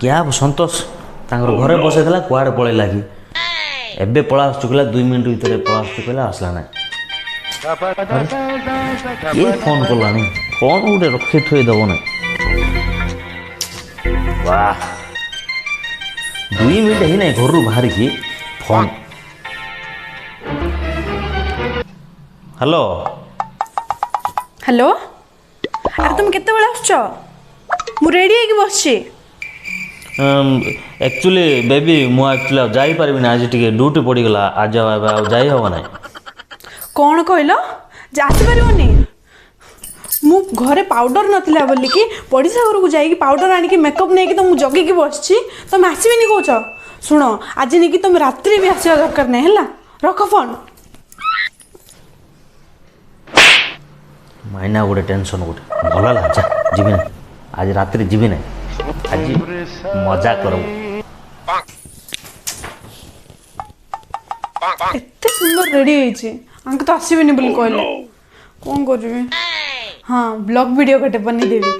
क्या सतोष तांकर घरे बसई देला कुआड़े पळेला कि एबे पळा आसु कहला 2 मिनिट भीतर पळा आसु कहला आसला ना ये फोन करलानी फोन उठे रखी थोई दबो ना वाह 2 मिनिट ही नहीं घर बाहर की फोन हेलो हेलो अरे तुम केते बेला आछो मु रेडी है कि बसछि एक्चुअली बेबी मु एक्चुअली जाई परबी ना आज टिके ड्यूटी पड़ी गला आज जाई हो ना कौन कहलो जासी परबोनी मु घरे पाउडर नथिला बोली कि पड़ीसा घर को जाई पाउडर आनी कि मेकअप नहीं कि तो मु जगी कि बसछि तुम आसीबेनी कहछ सुनो आज नहीं कि तुम रात्रि भी आसीबा दरकार नहीं हला रख फोन माइना गोटे टेंशन गोटे भल ला जा जीवी ना आज रात्रि जीवी ना आज मजा करूँ एते सुंदर रेडी होइछि अंक तो आसीबेनी बोली कहले कौन करबी हाँ ब्लॉग वीडियो कटे बनी देवी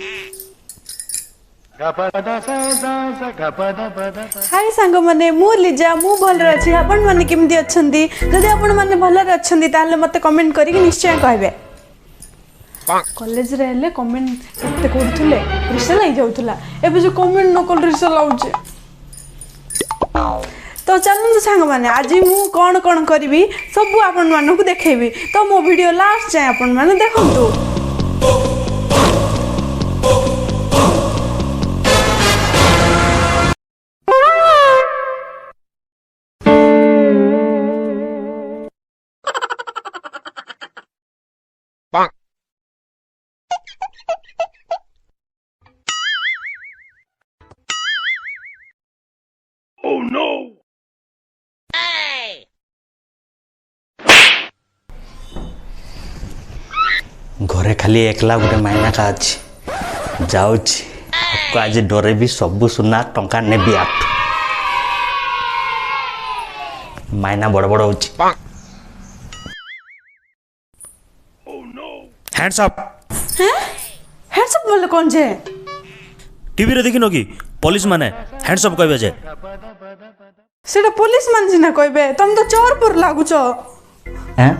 हाय सांग माने मु लिजा मु भल अछि आपण माने केमदी अछंती जदि आपण माने भल अछंती ताले मते कमेंट करी कि निश्चय कहबे कॉलेज रे ले कमेंट केते करथुले रिसा लाई जाउथुला एबे जो कमेंट न कल रिसा लाउचे तो चलनु सांग माने आज मु कोन कोन करबी सब आपण मानन को देखेबी तो मो वीडियो लास्ट जाय आपण माने देखंतु Oh no! घरे खाली एकला गोटे माइना का अच्छी जाऊँगी आपको आज डरे भी सबू सुना टंका नेबी आप माइना बड़ बड़ हो Hands up! हैं हेड्स अप बोले कौन जे टीवी रे देखिनो कि पुलिस माने हैंड्स अप कहबे जे सेटा पुलिस मान जिना कहबे तुम तो चोर पर लागुचो हैं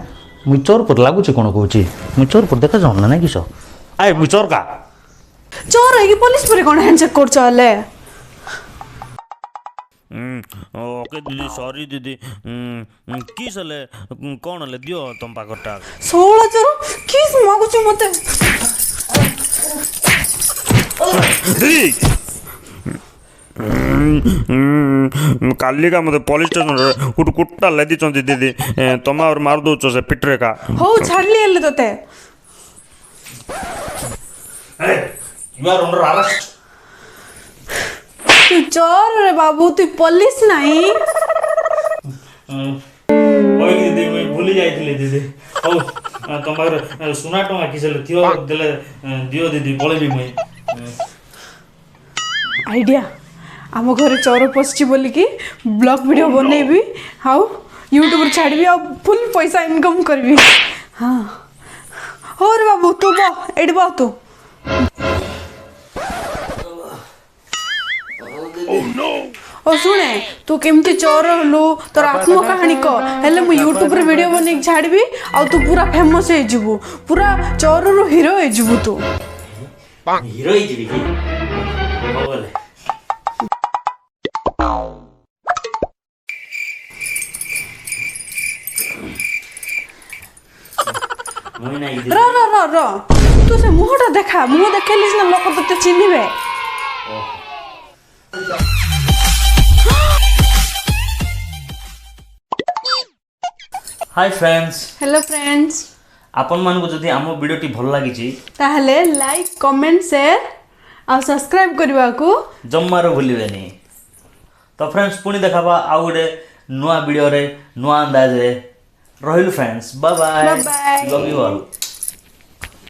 मुई चोर पर लागू कौन कहूँ मुई चोर पर देखा जाऊँ ना किस आए मु चोर का चोर है कि पुलिस पर कौन हैंडशेक कर चले ओके दीदी सॉरी दीदी किस ले कौन ले दियो तुम पाकटा 16 चोर किस मागुचो मते दीदी कालिका मते पुलिस स्टेशन रे कुट कुट्टा ले दिचंती दीदी तमा और मार दोचो से पिटरे का हो छाड़ लिए तोते ए यू आर अंडर अरेस्ट तू चोर रे बाबू तू पुलिस नहीं ओए दीदी मैं भूली जाइथिले दीदी हो तमार सुना टमा किसले थियो देले दियो दीदी पळेबी मैं आइडिया आम घर चोर पशि बोली कि ब्लॉग वीडियो बनैबी हाउ यूट्यूब रे छाड़बी आ फुल पैसा इनकम करबी हाँ हो रे बाबू तू बा एड बा तू ओ सुने तू केमती चोर हलु तोर आत्म कहानी को हेले मु यूट्यूब रे वीडियो बनै छाड़बी आ तू पूरा फेमस हे जिवु पूरा चोर रो हीरो हे जिवु तू हीरो ही जीवी की बोले रो रो रो रो तू से मुहटा देखा मुह देखेलिस ना लोक तते चिन्हिबे हाय फ्रेंड्स हेलो फ्रेंड्स आपण मान को जदी आमो वीडियो टी भल लागी छी ताहले लाइक कमेंट शेयर आ सब्सक्राइब करबा को जम्मार भूलिबेनी तो फ्रेंड्स पुणी देखाबा आ गोटे नुआ वीडियो रे नुआ अंदाज रे रहिलु friends bye bye Bye bye. Love you all